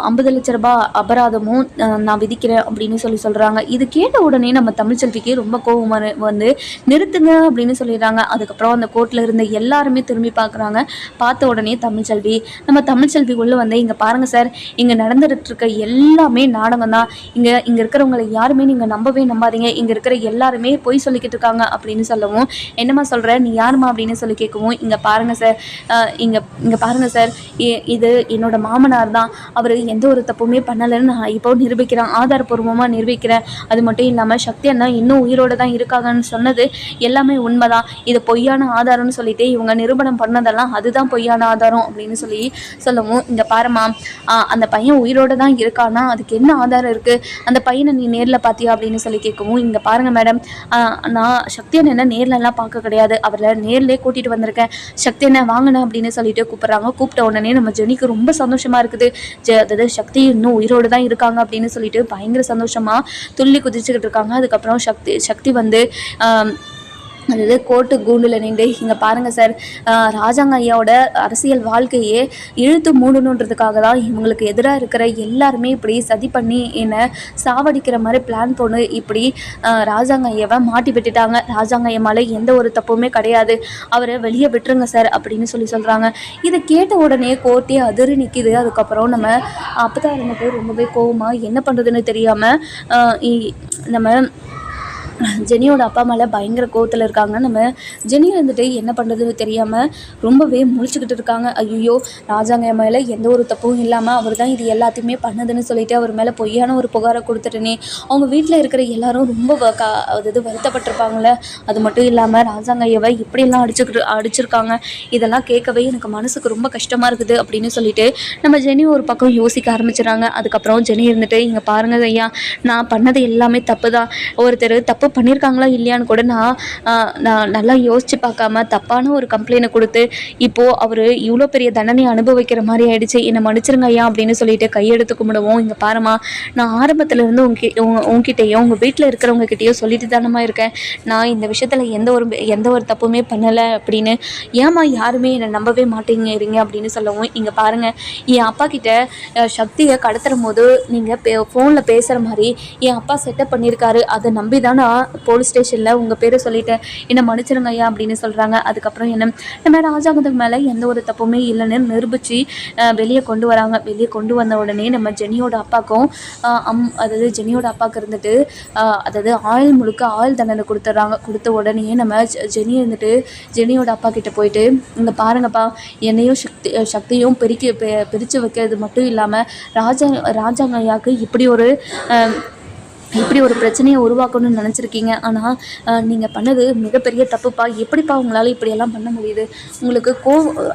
50 லட்ச ரூபாய் அபராதமும் நான் விதிக்கிறேன் அப்படின்னு சொல்கிறாங்க. இது கேட்ட உடனே நம்ம தமிழ்ச்செல்விக்கு ரொம்ப கோபம் வந்து நிறுத்துங்க அப்படின்னு சொல்லிடுறாங்க. அதுக்கப்புறம் அந்த கோர்ட்டில் இருந்த எல்லாருமே திரும்பி பார்க்குறாங்க. பார்த்த உடனே நம்ம தமிழ்ச்செல்வி உள்ளே வந்து, இங்கே பாருங்கள் சார், இங்கே நடந்துகிட்டு இருக்க எல்லாமே நாடகம் தான், இங்கே இருக்கிறவங்களை யாருமே நீங்கள் நம்பாதீங்க, இங்கே இருக்கிற எல்லாருமே பொய் சொல்லிக்கிட்டு இருக்காங்க அப்படின்னு சொல்லவும், என்னம்மா சொல்கிற, நீ யாருமா அப்படின்னு சொல்லி கேட்கவும், இங்கே பாருங்கள் சார், இங்கே பாருங்கள் சார், இது என்னோட மாமனார் தான், அவர் எந்த ஒரு தப்புமே பண்ணலைன்னு நான் இப்போ நிரூபிக்கிறேன், ஆதாரப்பூர்வமாக நிரூபிக்கிறேன். அது மட்டும் இல்லாமல் சக்தி அண்ணா இன்னும் உயிரோடு தான் இருக்காங்கன்னு சொன்னது எல்லாமே உண்மைதான், இது பொய்யான ஆதாரம்னு சொல்லிட்டு இவங்க நிரூபணம் பண்ணதெல்லாம் அதுதான் பொய்யான ஆதாரம் அப்படின்னு சொல்லவும், இங்கே பாருமா, அந்த பையன் உயிரோடு தான் இருக்கானா, அதுக்கு என்ன ஆதாரம் இருக்குது, அந்த பையனை நீ நேரில் பார்த்தியா அப்படின்னு சொல்லி கேட்கவும், இங்கே பாருங்கள் மேடம், நான் சக்தி அண்ணனை நேர்லலாம் பார்க்க கிடையாது, அவரை நேர்லேயே கூட்டிகிட்டு வந்திருக்கேன், சக்தி அண்ணன் வாங்கினேன் அப்படின்னு சொல்லிட்டு கூப்பிட்றாங்க. கூப்பிட்ட உடனே நம்ம ஜெனிக்கு ரொம்ப சந்தோஷமாக இருக்குது. அதாவது சக்தி இன்னும் உயிரோடு தான் இருக்காங்க அப்படின்னு சொல்லிட்டு பயங்கர சந்தோஷமாக துள்ளி குதிச்சுக்கிட்டு இருக்காங்க. அதுக்கப்புறம் சக்தி வந்து அதாவது கோர்ட்டு கூண்டில் நின்று, இங்கே பாருங்கள் சார், ராஜாங்க ஐயாவோட அரசியல் வாழ்க்கையே இழுத்து மூடணுன்றதுக்காக தான் இவங்களுக்கு எதிராக இருக்கிற எல்லாருமே இப்படி சதி பண்ணி என்னை சாவடிக்கிற மாதிரி பிளான் பண்ணி இப்படி ராஜாங்க ஐயாவை மாட்டி விட்டுட்டாங்க. ராஜாங்க ஐயா மேலே எந்த ஒரு தப்புமே கிடையாது, அவரை வெளியே விட்டுருங்க சார் அப்படின்னு சொல்கிறாங்க. இதை கேட்ட உடனே கோர்ட்டே அதிரி நிற்கிது. அதுக்கப்புறம் நம்ம அப்பதான் இருந்துட்டு ரொம்பவே கோவமாக என்ன பண்ணுறதுன்னு தெரியாமல் நம்ம ஜெனியோட அப்பா மேலே பயங்கர கோவத்தில் இருக்காங்க. நம்ம ஜெனி வந்துட்டு என்ன பண்ணுறதுன்னு தெரியாமல் ரொம்பவே முழிச்சுக்கிட்டு இருக்காங்க. ஐயோ, ராஜாங்க மேலே எந்த ஒரு தப்பும் இல்லாமல் அவர் தான் இது எல்லாத்தையுமே பண்ணதுன்னு சொல்லிட்டு அவர் மேலே பொய்யான ஒரு புகாரை கொடுத்துட்டேனே, அவங்க வீட்டில் இருக்கிற எல்லாரும் ரொம்ப அதாவது வருத்தப்பட்டிருப்பாங்களே. அது மட்டும் இல்லாமல் ராஜாங்க ஐயாவை இப்படியெல்லாம் அடிச்சிருக்காங்க, இதெல்லாம் கேட்கவே எனக்கு மனசுக்கு ரொம்ப கஷ்டமாக இருக்குது அப்படின்னு சொல்லிட்டு நம்ம ஜெனி ஒரு பக்கம் யோசிக்க ஆரம்பிச்சிடறாங்க. அதுக்கப்புறம் ஜெனி இருந்துட்டு, இங்கே பாருங்கள் ஐயா, நான் பண்ணது எல்லாமே தப்பு தான், ஒருத்தர் தப்பு பண்ணியிருக்காங்களா இல்லையான்னு கூட நான் நல்லா யோசித்து பார்க்காம தப்பான ஒரு கம்ப்ளைண்ட்டை கொடுத்து இப்போது அவர் இவ்வளோ பெரிய தண்டனையை அனுபவிக்கிற மாதிரி ஆயிடுச்சு, என்னை மன்னிச்சிருங்க ஐயா அப்படின்னு சொல்லிட்டு கையெடுத்து கும்பிடுவோம். இங்கே பாருமா, நான் ஆரம்பத்துலேருந்து உங்ககிட்டயோ உங்கள் வீட்டில் இருக்கிறவங்ககிட்டயோ சொல்லிட்டு தானமா இருக்கேன், நான் இந்த விஷயத்தில் எந்த ஒரு தப்புமே பண்ணலை அப்படின்னு. ஏமா யாருமே என்னை நம்பவே மாட்டேங்கிறீங்க அப்படின்னு சொல்லவும், இங்கே பாருங்கள், என் அப்பா கிட்ட சக்தியை கடத்துற போது நீங்கள் ஃபோனில் பேசுகிற மாதிரி என் அப்பா செட்டப் பண்ணியிருக்காரு, அதை நம்பி தான் நான் நான் போலீஸ் ஸ்டேஷனில் உங்கள் பேரை சொல்லிட்டேன், என்னை மன்னிச்சிருங்க ஐயா அப்படின்னு சொல்கிறாங்க. அதுக்கப்புறம் என்ன நம்ம ராஜாங்கத்துக்கு மேலே எந்த ஒரு தப்புமே இல்லைன்னு நிரூபித்து வெளியே கொண்டு வராங்க. வெளியே கொண்டு வந்த உடனே நம்ம ஜெனியோட அப்பாவுக்கும் அதாவது ஜெனியோட அப்பாவுக்கு இருந்துட்டு அதாவது ஆயுள் முழுக்க ஆயுள் தண்டனை கொடுத்துட்றாங்க. கொடுத்த உடனே நம்ம ஜெனி இருந்துட்டு ஜெனியோட அப்பா கிட்ட போயிட்டு, இங்கே பாருங்கப்பா, என்னையும் சக்தியும் பிரித்து வைக்கிறது மட்டும் இல்லாமல் ராஜாங்க ஐயாவுக்கு இப்படி ஒரு பிரச்சனையை உருவாக்கணும்னு நினச்சிருக்கீங்க. ஆனால் நீங்கள் பண்ணது மிகப்பெரிய தப்புப்பா. எப்படிப்பா உங்களால் இப்படியெல்லாம் பண்ண முடியுது? உங்களுக்கு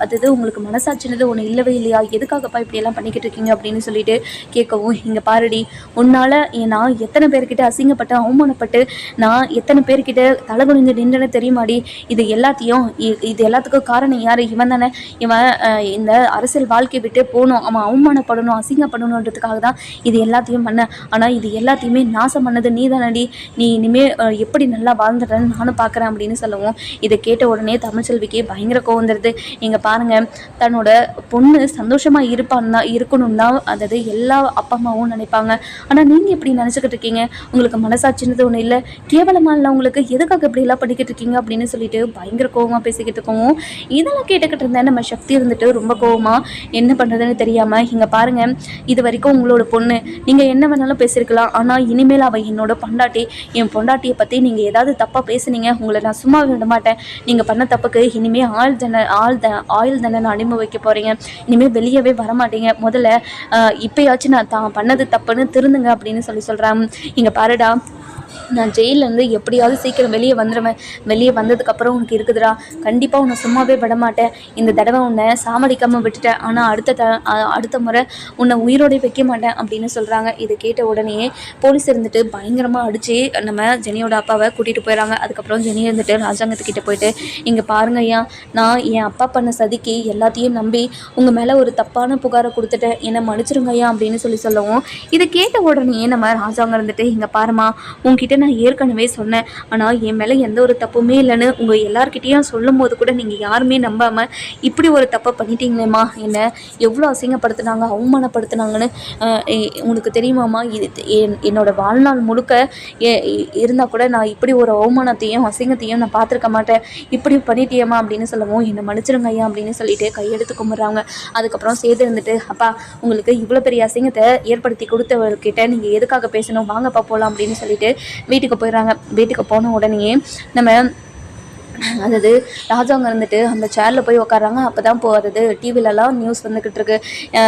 அதாவது உங்களுக்கு மனசாட்சினது ஒன்று இல்லவே இல்லையா? எதுக்காகப்பா இப்படியெல்லாம் பண்ணிக்கிட்டு இருக்கீங்க அப்படின்னு சொல்லிட்டு கேட்கவும், இங்கே பாருடி, உன்னால் நான் எத்தனை பேர்கிட்ட அசிங்கப்பட்டு அவமானப்பட்டு நான் எத்தனை பேர்கிட்ட தலைகுனிஞ்சு நின்றுன்னு தெரியுமாடி? இது எல்லாத்துக்கும் காரணம் யார்? இவன் தானே. இவன் இந்த அரசியல் வாழ்க்கையை விட்டு போகணும், அவன் அவமானப்படணும், அசிங்கப்படணுன்றதுக்காக தான் இது எல்லாத்தையும் பண்ண. ஆனால் இது எல்லாத்தையுமே நாசம் பண்ணது நீ தானடி. நீ இனிமேல் எப்படி நல்லா வாழ்ந்துட்டேன்னு நானும் பார்க்குறேன் அப்படின்னு சொல்லவும், இதை கேட்ட உடனே தமிழ்ச்செல்விக்கு பயங்கர கோவம் வந்துடுது. இங்கே பாருங்கள், தன்னோட பொண்ணு சந்தோஷமாக இருக்கணும் தான் அதாவது எல்லா அப்பா அம்மாவும் நினைப்பாங்க. ஆனால் நீங்கள் எப்படி நினச்சிக்கிட்டு இருக்கீங்க? உங்களுக்கு மனசாட்சினது ஒன்றும் இல்லை, கேவலமாக இல்லை உங்களுக்கு, எதுக்காக இப்படிலாம் பண்ணிக்கிட்டு இருக்கீங்க அப்படின்னு சொல்லிட்டு பயங்கர கோவமாக பேசிக்கிட்டு இருக்கவும், இதெல்லாம் கேட்டுக்கிட்டு இருந்தேன் நம்ம சக்தி இருந்துட்டு ரொம்ப கோவமாக என்ன பண்ணுறதுன்னு தெரியாமல், இங்கே பாருங்கள், இது வரைக்கும் உங்களோட பொண்ணு, நீங்கள் என்ன வேணாலும் பேசியிருக்கலாம், ஆனால் இனிமேல் அவள் என்னோட பொண்டாட்டி. என் பொண்டாட்டியை பற்றி நீங்கள் ஏதாவது தப்பாக பேசுனீங்க, உங்களை நான் சும்மா விட மாட்டேன். நீங்கள் பண்ண தப்புக்கு இனிமேல் ஆயுள் தண்டனை அனுபவிக்க போகிறீங்க. இனிமேல் வெளியவே வரமாட்டீங்க. முதல்ல இப்போயாச்சும் நான் தான் பண்ணது தப்புன்னு திருந்துங்க அப்படின்னு சொல்கிறாங்க. இங்கே பாருடா, நான் ஜெயிலேருந்து எப்படியாவது சீக்கிரம் வெளியே வந்துடுவேன். வெளியே வந்ததுக்கப்புறம் உனக்கு இருக்குதுடா, கண்டிப்பாக உன்னை சும்மாவே விட மாட்டேன். இந்த தடவை உன்னை சாமடிக்காமல் விட்டுட்டேன், ஆனால் அடுத்த முறை உன்னை உயிரோடு வைக்க மாட்டேன் அப்படின்னு சொல்கிறாங்க. இதை கேட்ட உடனே போலீஸ் இருந்துட்டு பயங்கரமாக அடித்து நம்ம ஜெனியோட அப்பாவை கூட்டிகிட்டு போயிடறாங்க. அதுக்கப்புறம் ஜெனி இருந்துட்டு ராஜாங்கத்துக்கிட்ட போயிட்டு, இங்கே பாருங்க ஐயா, நான் என் அப்பா பண்ண சதிக்கு எல்லாத்தையும் நம்பி உங்கள் மேலே ஒரு தப்பான புகாரை கொடுத்துட்டேன், என்னை மன்னிச்சிருங்க ஐயா அப்படின்னு சொல்லவும், இதை கேட்ட உடனே நம்ம ராஜாங்க இருந்துட்டு, இங்கே பாருமா, உங்ககிட்ட நான் ஏற்கனவே சொன்னேன், ஆனால் என் மேலே எந்த ஒரு தப்புமே இல்லைன்னு உங்கள் எல்லார்கிட்டையும் சொல்லும் போது கூட நீங்கள் யாருமே நம்பாமல் இப்படி ஒரு தப்பை பண்ணிட்டீங்களேம்மா, என்னை எவ்வளோ அசிங்கப்படுத்தினாங்க, அவமானப்படுத்தினாங்கன்னு உனக்கு தெரியுமாம்மா? இது என்னோடய வாழ்நாள் முழுக்க இருந்தால் கூட நான் இப்படி ஒரு அவமானத்தையும் அசிங்கத்தையும் நான் பார்த்துருக்க மாட்டேன், இப்படி பண்ணிட்டியம்மா அப்படின்னு சொல்லவும், என்னை மன்னிச்சிருங்க ஐயா அப்படின்னு சொல்லிட்டு கையெடுத்து கும்பிட்றாங்க. அதுக்கப்புறம் சேர்த்து இருந்துட்டு, அப்பா, உங்களுக்கு இவ்வளோ பெரிய அசிங்கத்தை ஏற்படுத்தி கொடுத்தவர்கிட்ட நீங்கள் எதுக்காக பேசணும், வாங்கப்பா போகலாம் அப்படின்னு சொல்லிட்டு வீட்டுக்கு போயிடுறாங்க. வீட்டுக்கு போன உடனே நம்ம அதாவது ராஜாங்க இருந்துட்டு அந்த சேரில் போய் உட்காராங்க. அப்போ தான் போகிறது டிவிலலாம் நியூஸ் வந்துக்கிட்டு இருக்கு,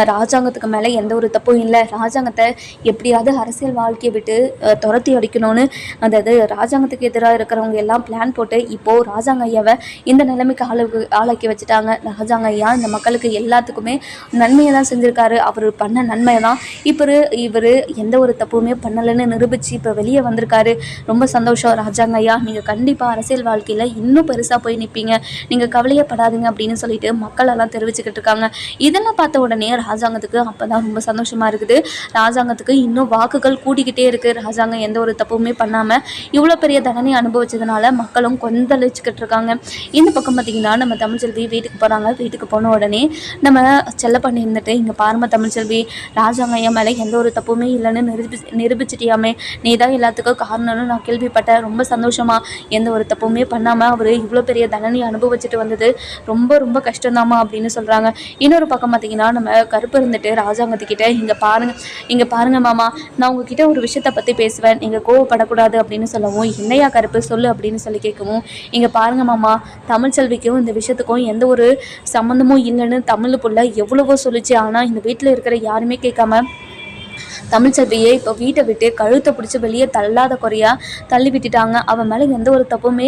ராஜாங்கத்துக்கு மேலே எந்த ஒரு தப்பும் இல்லை, ராஜாங்கத்தை எப்படியாவது அரசியல் வாழ்க்கையை விட்டு துரத்தி அடிக்கணும்னு அதாவது ராஜாங்கத்துக்கு எதிராக இருக்கிறவங்க எல்லாம் பிளான் போட்டு இப்போது ராஜாங்க ஐயாவை இந்த நிலைமைக்கு ஆளாக்கி வச்சுட்டாங்க. ராஜாங்க ஐயா இந்த மக்களுக்கு எல்லாத்துக்குமே நன்மையை தான் செஞ்சுருக்காரு, அவர் பண்ண நன்மை தான் இவர் எந்த ஒரு தப்புமே பண்ணலைன்னு நிரூபித்து இப்போ வெளியே வந்திருக்காரு. ரொம்ப சந்தோஷம் ராஜாங்க ஐயா, நீங்கள் கண்டிப்பாக அரசியல் வாழ்க்கையில் இன்னும் பெருசாக போய் நிற்பீங்க, நீங்கள் கவலையப்படாதீங்க அப்படின்னு சொல்லிட்டு மக்கள் எல்லாம் தெரிவிச்சுக்கிட்டு இருக்காங்க. இதெல்லாம் பார்த்த உடனே ராஜாங்கத்துக்கு அப்போ தான் ரொம்ப சந்தோஷமாக இருக்குது. ராஜாங்கத்துக்கு இன்னும் வாக்குகள் கூட்டிக்கிட்டே இருக்குது. ராஜாங்கம் எந்த ஒரு தப்புமே பண்ணாமல் இவ்வளோ பெரிய தண்டனை அனுபவிச்சதுனால மக்களும் கொந்தளிச்சுக்கிட்டு இருக்காங்க. இந்த பக்கம் பார்த்திங்கன்னா நம்ம தமிழ்ச்செல்வி வீட்டுக்கு போகிறாங்க. வீட்டுக்கு போன உடனே நம்ம செல்லப்பண்ணி இருந்துட்டு, இங்கே பாருமா தமிழ்ச்செல்வி, ராஜாங்க ஐயா மேலே எந்த ஒரு தப்புமே இல்லைன்னு நிரூபிச்சிட்டியாமே, நீ தான் எல்லாத்துக்கும் காரணம்னு நான் கேள்விப்பட்டேன், ரொம்ப சந்தோஷமா, எந்த ஒரு தப்புமே பண்ணாமல் அவர் இவ்வளோ பெரிய தண்டனை அனுபவிச்சுட்டு வந்தது ரொம்ப ரொம்ப கஷ்டம்தாம்மா அப்படின்னு சொல்கிறாங்க. இன்னொரு பக்கம் பார்த்திங்கன்னா நம்ம கருப்பு இருந்துட்டு ராஜாங்கத்துக்கிட்ட, இங்கே பாருங்க மாமா, நான் உங்ககிட்ட ஒரு விஷயத்தை பற்றி பேசுவேன், நீங்கள் கோவப்படக்கூடாது அப்படின்னு சொல்லவும், என்னையா கருப்பு சொல்லு அப்படின்னு சொல்லி கேட்கவும், இங்கே பாருங்க மாமா, தமிழ்ச்செல்விக்கும் இந்த விஷயத்துக்கும் எந்த ஒரு சம்மந்தமும் இல்லைன்னு தமிழ் புள்ள எவ்வளவோ சொல்லிச்சு, ஆனால் இந்த வீட்டில் இருக்கிற யாருமே கேட்காம தமிழ்ச்செல்வியை இப்போ வீட்டை விட்டு கழுத்தை பிடிச்சி வெளியே தள்ளாத குறையாக தள்ளி விட்டுட்டாங்க. அவன் மேலே எந்த ஒரு தப்புமே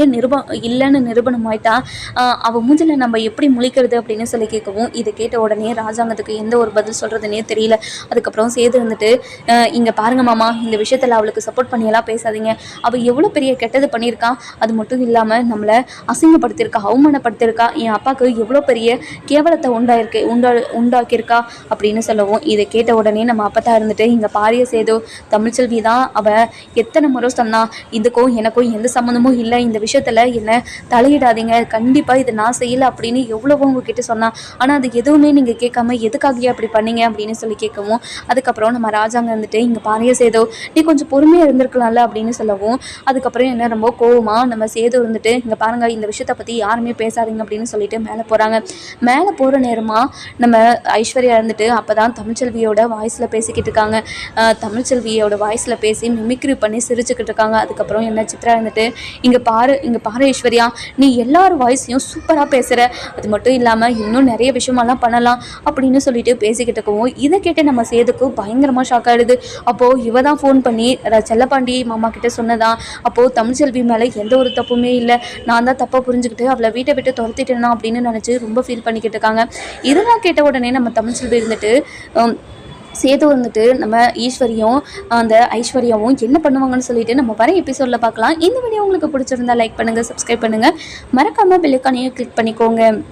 இல்லைன்னு நிரூபணம் ஆயிட்டா. அவள் மூஞ்சில் நம்ம எப்படி முழிக்கிறது அப்படின்னு சொல்லி கேட்கவும், இதை கேட்ட உடனே ராஜாங்கத்துக்கு எந்த ஒரு பதில் சொல்கிறதுனே தெரியல. அதுக்கப்புறம் சேர்த்து இருந்துட்டு, இங்கே பாருங்க மாமா, இந்த விஷயத்தில் அவளுக்கு சப்போர்ட் பண்ணியெல்லாம் பேசாதீங்க, அவள் எவ்வளோ பெரிய கெட்டது பண்ணியிருக்கான், அது மட்டும் இல்லாமல் நம்மளை அசிங்கப்படுத்தியிருக்கா, அவமானப்படுத்தியிருக்கா, என் அப்பாவுக்கு எவ்வளோ பெரிய கேவலத்தை உண்டாக்கியிருக்கா அப்படின்னு சொல்லவும், இதை கேட்ட உடனே நம்ம அப்பா தான் இருந்துட்டு, இருந்துட்டு இங்கே பாரிய சேது தமிழ்ச்செல்வி தான் அவள் எத்தனை முறை சொன்னா இதுக்கும் எனக்கும் எந்த சம்மந்தமும் இல்லை, இந்த விஷயத்தில் என்ன தலையிடாதீங்க, கண்டிப்பாக இது நான் செய்யலை அப்படின்னு எவ்வளவோ உங்ககிட்ட சொன்னா, ஆனால் அது எதுவுமே நீங்கள் கேட்காம எதுக்காகவே அப்படி பண்ணீங்க அப்படின்னு சொல்லி கேட்கவும், அதுக்கப்புறம் நம்ம ராஜாங்க வந்துட்டு இங்கே பாரிய சேது நீ கொஞ்சம் பொறுமையாக இருந்திருக்கலாம்ல அப்படின்னு சொல்லவும், அதுக்கப்புறம் என்ன ரொம்ப கோவமாக நம்ம சேது இருந்துட்டு இங்கே பாருங்கள் இந்த விஷயத்தை பற்றி யாருமே பேசாதீங்க அப்படின்னு சொல்லிட்டு மேலே போகிறாங்க. மேலே போகிற நேரமாக நம்ம ஐஸ்வர்யா இருந்துட்டு அப்போ தான் தமிழ்ச்செல்வியோட வாய்ஸில் பேசிக்கிட்டு இருக்காங்க. தமிழ்ச்செல்வியோட வாய்ஸில் பேசி மிமிக்ரி பண்ணி சிரிச்சுக்கிட்டு இருக்காங்க. அதுக்கப்புறம் என்ன சித்ரா இருந்துட்டு இங்கே பாரு ஐஸ்வர்யா, நீ எல்லார் வாய்ஸையும் சூப்பராக பேசுகிற, அது மட்டும் இல்லாமல் இன்னும் நிறைய விஷயமெல்லாம் பண்ணலாம் அப்படின்னு சொல்லிட்டு பேசிக்கிட்டு இருக்கவும், இதை கேட்டு நம்ம சேதுக்கு பயங்கரமாக ஷாக் ஆகிடுது. அப்போது இவ தான் ஃபோன் பண்ணி செல்லப்பாண்டி மாமா கிட்ட சொன்னதான், அப்போது தமிழ்ச்செல்வி மேலே எந்த ஒரு தப்புமே இல்லை, நான் தான் தப்பாக புரிஞ்சுக்கிட்டு அவளை வீட்டை விட்டு துரத்திட்டேனா அப்படின்னு நினச்சி ரொம்ப ஃபீல் பண்ணிக்கிட்டு இருக்காங்க. இதெல்லாம் கேட்ட உடனே நம்ம தமிழ்ச்செல்வி இருந்துட்டு சேது வந்துட்டு நம்ம ஈஸ்வரியும் அந்த ஐஸ்வர்யாவும் என்ன பண்ணுவாங்கன்னு சொல்லிட்டு நம்ம வர எபிசோடில் பார்க்கலாம். இந்த வீடியோ உங்களுக்கு பிடிச்சிருந்தா லைக் பண்ணுங்கள், சப்ஸ்கிரைப் பண்ணுங்கள், மறக்காமல் பெல் ஐகானையும் கிளிக் பண்ணிக்கோங்க.